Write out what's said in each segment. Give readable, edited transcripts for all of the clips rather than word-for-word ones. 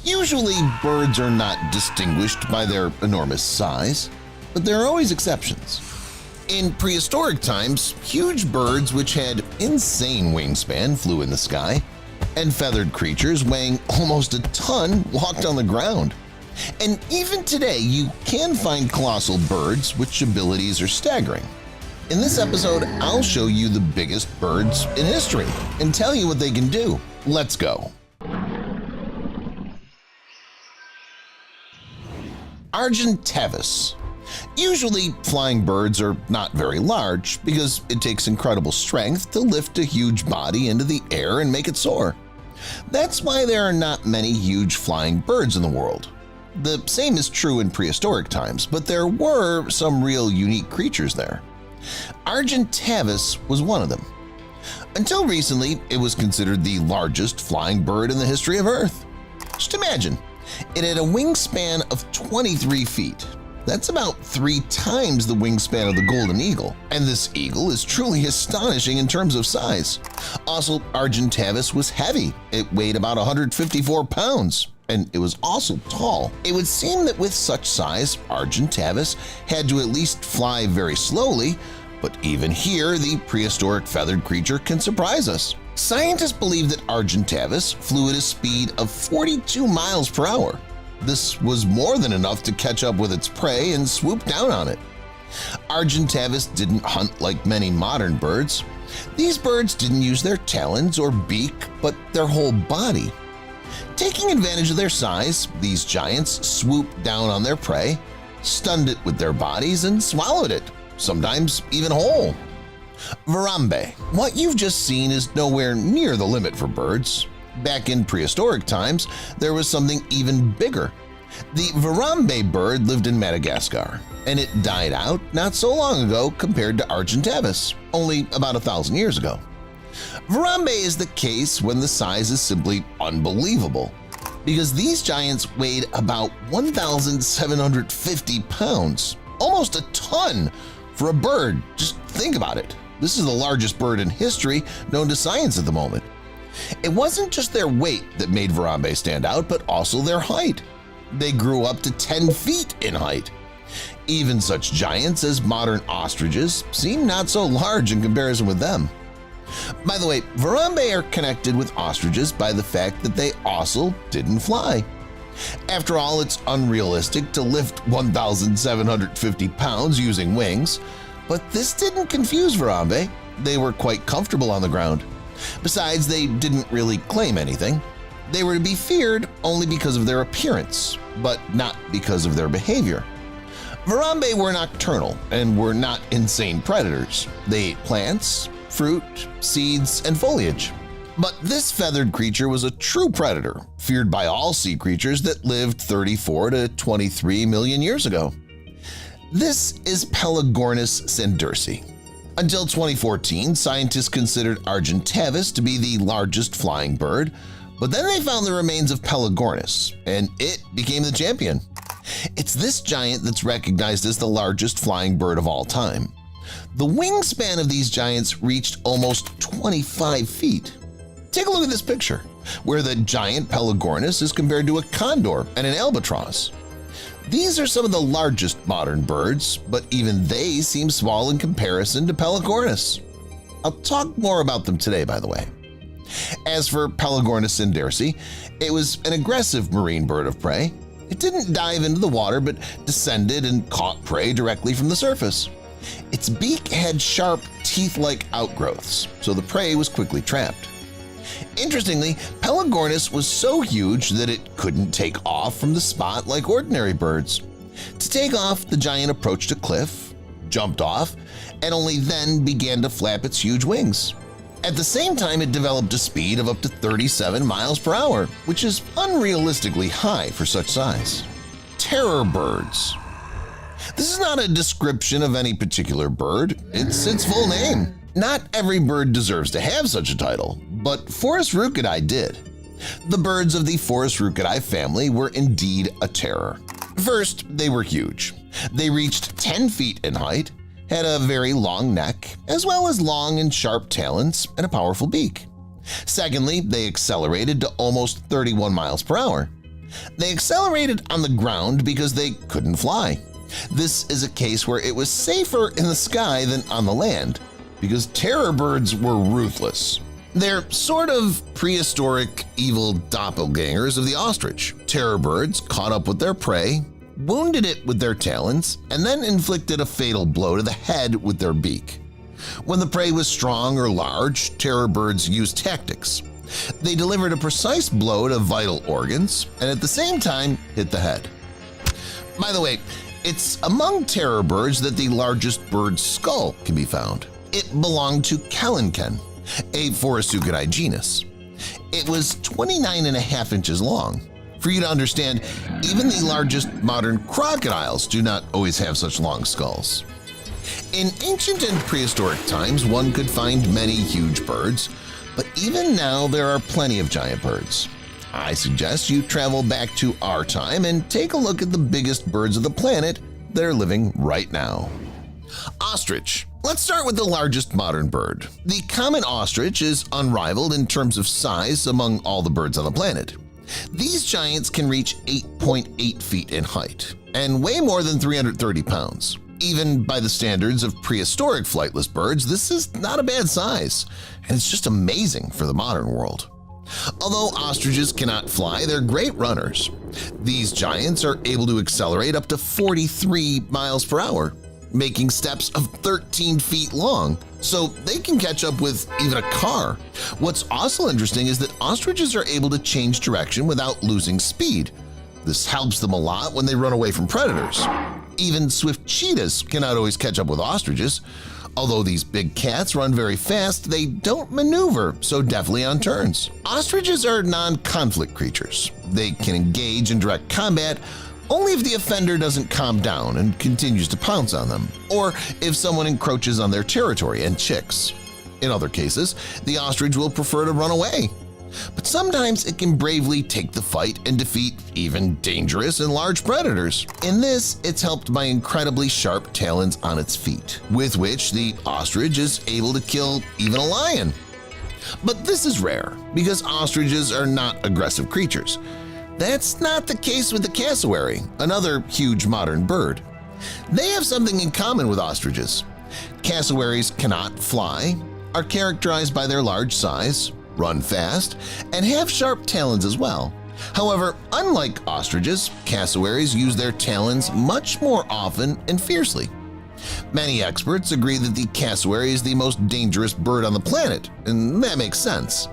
Usually, birds are not distinguished by their enormous size, but there are always exceptions. In prehistoric times, huge birds which had insane wingspan flew in the sky, and feathered creatures weighing almost a ton walked on the ground. And even today, you can find colossal birds which abilities are staggering. In this episode, I'll show you the biggest birds in history and tell you what they can do. Let's go! Argentavis. Usually, flying birds are not very large because it takes incredible strength to lift a huge body into the air and make it soar. That's why there are not many huge flying birds in the world. The same is true in prehistoric times, but there were some real unique creatures there. Argentavis was one of them. Until recently, it was considered the largest flying bird in the history of Earth. Just imagine, it had a wingspan of 23 feet. That's about 3 times the wingspan of the golden eagle, and this eagle is truly astonishing in terms of size. Also, Argentavis was heavy. It weighed about 154 pounds, and it was also tall. It would seem that with such size, Argentavis had to at least fly very slowly, but even here, the prehistoric feathered creature can surprise us. Scientists believe that Argentavis flew at a speed of 42 miles per hour. This was more than enough to catch up with its prey and swoop down on it. Argentavis didn't hunt like many modern birds. These birds didn't use their talons or beak, but their whole body. Taking advantage of their size, these giants swooped down on their prey, stunned it with their bodies, and swallowed it, sometimes even whole. Varambe. What you've just seen is nowhere near the limit for birds. Back in prehistoric times, there was something even bigger. The Varambe bird lived in Madagascar, and it died out not so long ago compared to Argentavis, only about 1,000 years ago. Varambe is the case when the size is simply unbelievable, because these giants weighed about 1,750 pounds, almost a ton for a bird. Just think about it. This is the largest bird in history known to science at the moment. It wasn't just their weight that made Varambe stand out, but also their height. They grew up to 10 feet in height. Even such giants as modern ostriches seem not so large in comparison with them. By the way, Varambe are connected with ostriches by the fact that they also didn't fly. After all, it's unrealistic to lift 1,750 pounds using wings, but this didn't confuse Varambe. They were quite comfortable on the ground. Besides, they didn't really claim anything. They were to be feared only because of their appearance, but not because of their behavior. Varambe were nocturnal and were not insane predators. They ate plants, fruit, seeds, and foliage. But this feathered creature was a true predator, feared by all sea creatures that lived 34 to 23 million years ago. This is Pelagornis sandersi. Until 2014, scientists considered Argentavis to be the largest flying bird, but then they found the remains of Pelagornis, and it became the champion. It's this giant that's recognized as the largest flying bird of all time. The wingspan of these giants reached almost 25 feet. Take a look at this picture, where the giant Pelagornis is compared to a condor and an albatross. These are some of the largest modern birds, but even they seem small in comparison to Pelagornis. I'll talk more about them today, by the way. As for Pelagornis sandersi, it was an aggressive marine bird of prey. It didn't dive into the water but descended and caught prey directly from the surface. Its beak had sharp, teeth-like outgrowths, so the prey was quickly trapped. Interestingly, Pelagornis was so huge that it couldn't take off from the spot like ordinary birds. To take off, the giant approached a cliff, jumped off, and only then began to flap its huge wings. At the same time, it developed a speed of up to 37 miles per hour, which is unrealistically high for such size. Terror birds. This is not a description of any particular bird, it's its full name. Not every bird deserves to have such a title, but Forus rucati did. The birds of the Forus rucati family were indeed a terror. First, they were huge. They reached 10 feet in height, had a very long neck, as well as long and sharp talons and a powerful beak. Secondly, they accelerated to almost 31 miles per hour. They accelerated on the ground because they couldn't fly. This is a case where it was safer in the sky than on the land, because terror birds were ruthless. They're sort of prehistoric evil doppelgangers of the ostrich. Terror birds caught up with their prey, wounded it with their talons, and then inflicted a fatal blow to the head with their beak. When the prey was strong or large, terror birds used tactics. They delivered a precise blow to vital organs and at the same time hit the head. By the way, it's among terror birds that the largest bird's skull can be found. It belonged to Kelenken, a Phoruseuchidae genus. It was 29.5 inches long. For you to understand, even the largest modern crocodiles do not always have such long skulls. In ancient and prehistoric times, one could find many huge birds, but even now there are plenty of giant birds. I suggest you travel back to our time and take a look at the biggest birds of the planet that are living right now. Ostrich. Let's start with the largest modern bird. The common ostrich is unrivaled in terms of size among all the birds on the planet. These giants can reach 8.8 feet in height and weigh more than 330 pounds. Even by the standards of prehistoric flightless birds, this is not a bad size, and it's just amazing for the modern world. Although ostriches cannot fly, they're great runners. These giants are able to accelerate up to 43 miles per hour, making steps of 13 feet long, so they can catch up with even a car. What's also interesting is that ostriches are able to change direction without losing speed. This helps them a lot when they run away from predators. Even swift cheetahs cannot always catch up with ostriches. Although these big cats run very fast, they don't maneuver so deftly on turns. Ostriches are non-conflict creatures. They can engage in direct combat only if the offender doesn't calm down and continues to pounce on them, or if someone encroaches on their territory and chicks. In other cases, the ostrich will prefer to run away. But sometimes it can bravely take the fight and defeat even dangerous and large predators. In this, it's helped by incredibly sharp talons on its feet, with which the ostrich is able to kill even a lion. But this is rare, because ostriches are not aggressive creatures. That's not the case with the cassowary, another huge modern bird. They have something in common with ostriches. Cassowaries cannot fly, are characterized by their large size, run fast, and have sharp talons as well. However, unlike ostriches, cassowaries use their talons much more often and fiercely. Many experts agree that the cassowary is the most dangerous bird on the planet, and that makes sense.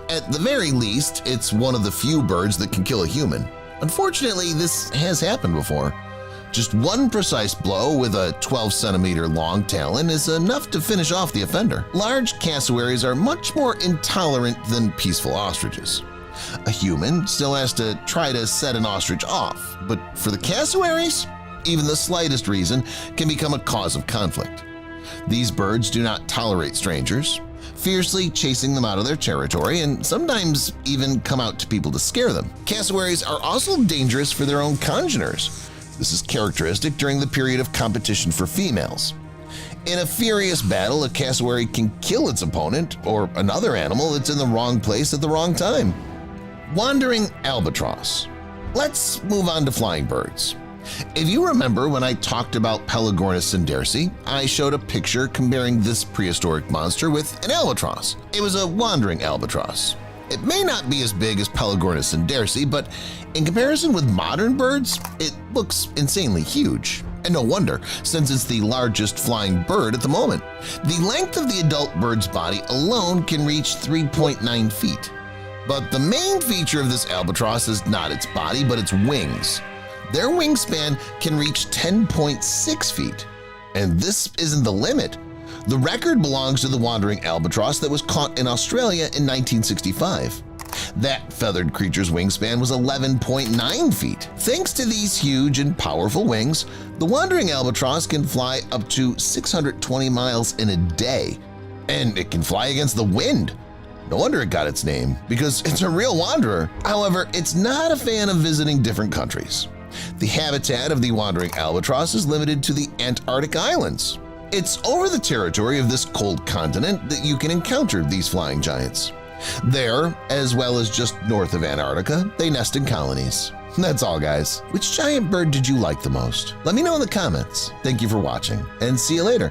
At the very least, it's one of the few birds that can kill a human. Unfortunately, this has happened before. Just one precise blow with a 12-centimeter long talon is enough to finish off the offender. Large cassowaries are much more intolerant than peaceful ostriches. A human still has to try to set an ostrich off, but for the cassowaries, even the slightest reason can become a cause of conflict. These birds do not tolerate strangers, fiercely chasing them out of their territory and sometimes even come out to people to scare them. Cassowaries are also dangerous for their own congeners. This is characteristic during the period of competition for females. In a furious battle, a cassowary can kill its opponent or another animal that's in the wrong place at the wrong time. Wandering albatross. Let's move on to flying birds. If you remember when I talked about Pelagornis sandersi, I showed a picture comparing this prehistoric monster with an albatross. It was a wandering albatross. It may not be as big as Pelagornis sandersi, but in comparison with modern birds, it looks insanely huge. And no wonder, since it's the largest flying bird at the moment. The length of the adult bird's body alone can reach 3.9 feet. But the main feature of this albatross is not its body, but its wings. Their wingspan can reach 10.6 feet. And this isn't the limit. The record belongs to the wandering albatross that was caught in Australia in 1965. That feathered creature's wingspan was 11.9 feet. Thanks to these huge and powerful wings, the wandering albatross can fly up to 620 miles in a day. And it can fly against the wind. No wonder it got its name, because it's a real wanderer. However, it's not a fan of visiting different countries. The habitat of the wandering albatross is limited to the Antarctic Islands. It's over the territory of this cold continent that you can encounter these flying giants. There, as well as just north of Antarctica, they nest in colonies. That's all, guys. Which giant bird did you like the most? Let me know in the comments. Thank you for watching, and see you later.